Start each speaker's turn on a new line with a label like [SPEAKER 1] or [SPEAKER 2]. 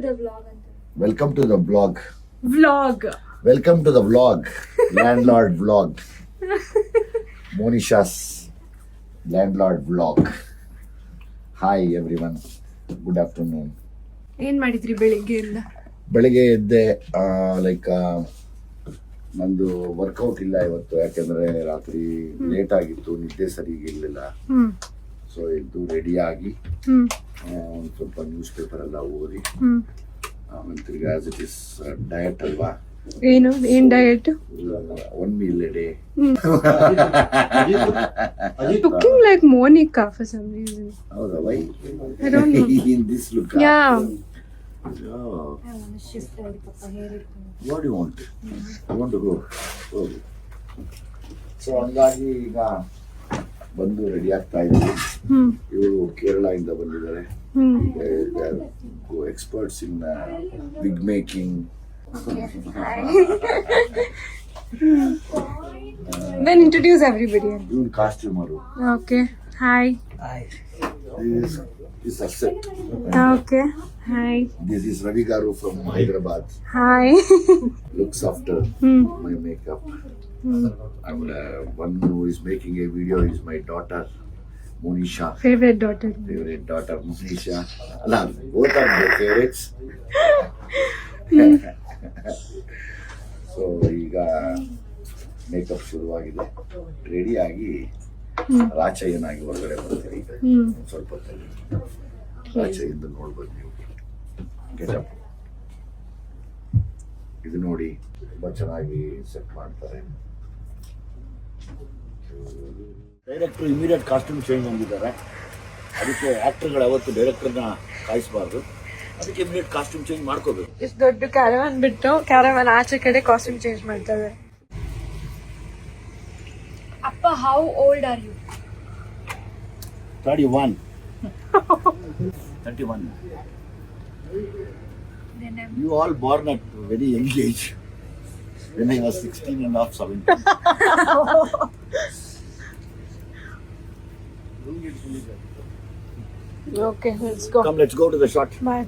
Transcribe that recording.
[SPEAKER 1] the vlog ಅಂತ.
[SPEAKER 2] Welcome to the vlog.
[SPEAKER 3] Vlog.
[SPEAKER 2] Welcome to the vlog. Landlord vlog. Monisha's landlord vlog. Hi everyone. Good afternoon.
[SPEAKER 3] ಏನ್ ಮಾಡಿದ್ರಿ ಬೆಳಿಗ್ಗೆಯಿಂದ?
[SPEAKER 2] ಬೆಳಿಗ್ಗೆ ಎದ್ದೆ like ನಂದು ವರ್ಕೌಟ್ ಇಲ್ಲ ಇವತ್ತು, ಯಾಕೆಂದ್ರೆ ರಾತ್ರಿ ಲೇಟ್ ಆಗಿತ್ತು, ನಿದ್ದೆ ಸರಿಗೆ ಇರಲಿಲ್ಲ. ಸೊ ಎದ್ದು ರೆಡಿ ಆಗಿ ಒಂದು ಸ್ವಲ್ಪ ನ್ಯೂಸ್ ಪೇಪರ್ ಎಲ್ಲ ಓದಿ ಆಮೇಲೆ ತಿರ್ಗಿ ಆಸ್ ಇಟ್ ಇಸ್ ಡಯಟ್ ಅಲ್ವಾ,
[SPEAKER 3] ಏನ್ diet?
[SPEAKER 2] 1 meal a day.
[SPEAKER 3] Looking like Monica for some reason.
[SPEAKER 2] ಹೌದಾ? Y?
[SPEAKER 3] I don't know.
[SPEAKER 2] In this look?
[SPEAKER 3] Yeah.
[SPEAKER 2] Oh.
[SPEAKER 1] I want to shift the papa hair ಇಟ್ಕೊಂಡು.
[SPEAKER 2] What do you want? You want to go? ಹೋಗು. So ಹಂಗಾಗಿ ಈಗ ಬಂದು ready ಆಗ್ತಾ ಇದ್ದೀವಿ. ಇವರು ಕೇರಳದಿಂದ ಬಂದಿದ್ದಾರೆ. Experts in wig making.
[SPEAKER 3] Then introduce everybody.
[SPEAKER 2] ಇವನ್ costumer.
[SPEAKER 3] Okay. Hi.
[SPEAKER 2] This Asad.
[SPEAKER 3] Okay. Hi.
[SPEAKER 2] This is Ravi Garu from Hyderabad.
[SPEAKER 3] Hi.
[SPEAKER 2] Looks after my makeup. And one who is making a video is my daughter, Monisha.
[SPEAKER 3] Favorite daughter.
[SPEAKER 2] Favorite daughter, Monisha. Allah, both are my favorites. So ಈಗ makeup ಶುರುವಾಗಿದೆ, ready ಆಗಿ ರಾಚಯ್ಯನಾಗಿ ಹೊರಗಡೆ ಬರ್ತೀವಿ. ಸ್ವಲ್ಪ ಹೊತ್ತಲ್ಲಿ ರಾಚಯ್ಯಿಂದ ನೋಡ್ಬೋದು ನೀವು. Getup ಇದು ನೋಡಿ, ತುಂಬಾ ಚೆನ್ನಾಗಿ ಸೆಟ್ ಮಾಡ್ತಾರೆ. ಡೈರೆಕ್ಟರ್ ಇಮಿಡಿಯೇಟ್ ಕಾಸ್ಟ್ಯೂಮ್ ಚೇಂಜ್ ಅಂದಿದ್ದಾರೆ. ಅದಕ್ಕೆ ಆಕ್ಟರ್ಗಳು ಯಾವತ್ತು ಡೈರೆಕ್ಟರ್ನ ಕಾಯಿಸಬಾರ್ದು, ಅದಕ್ಕೆ ಇಮಿಡಿಯೇಟ್ ಕಾಸ್ಟ್ಯೂಮ್ ಚೇಂಜ್ ಮಾಡ್ಕೋಬೇಕು.
[SPEAKER 3] ಇಷ್ಟು ದೊಡ್ಡ ಕ್ಯಾರವಾನ್ ಬಿಟ್ಟು ಕ್ಯಾರವಾನ್ ಆಚೆ ಕಡೆ ಕಾಸ್ಟ್ಯೂಮ್ ಚೇಂಜ್ ಮಾಡ್ತಾರೆ.
[SPEAKER 1] ಅಪ್ಪ, how old are you?
[SPEAKER 2] 31. 31.
[SPEAKER 1] Then I'm
[SPEAKER 2] You all born at very young age. When I was 16 and half, 17.
[SPEAKER 3] Okay, let's go.
[SPEAKER 2] Come, let's go to the shot.
[SPEAKER 3] Bye.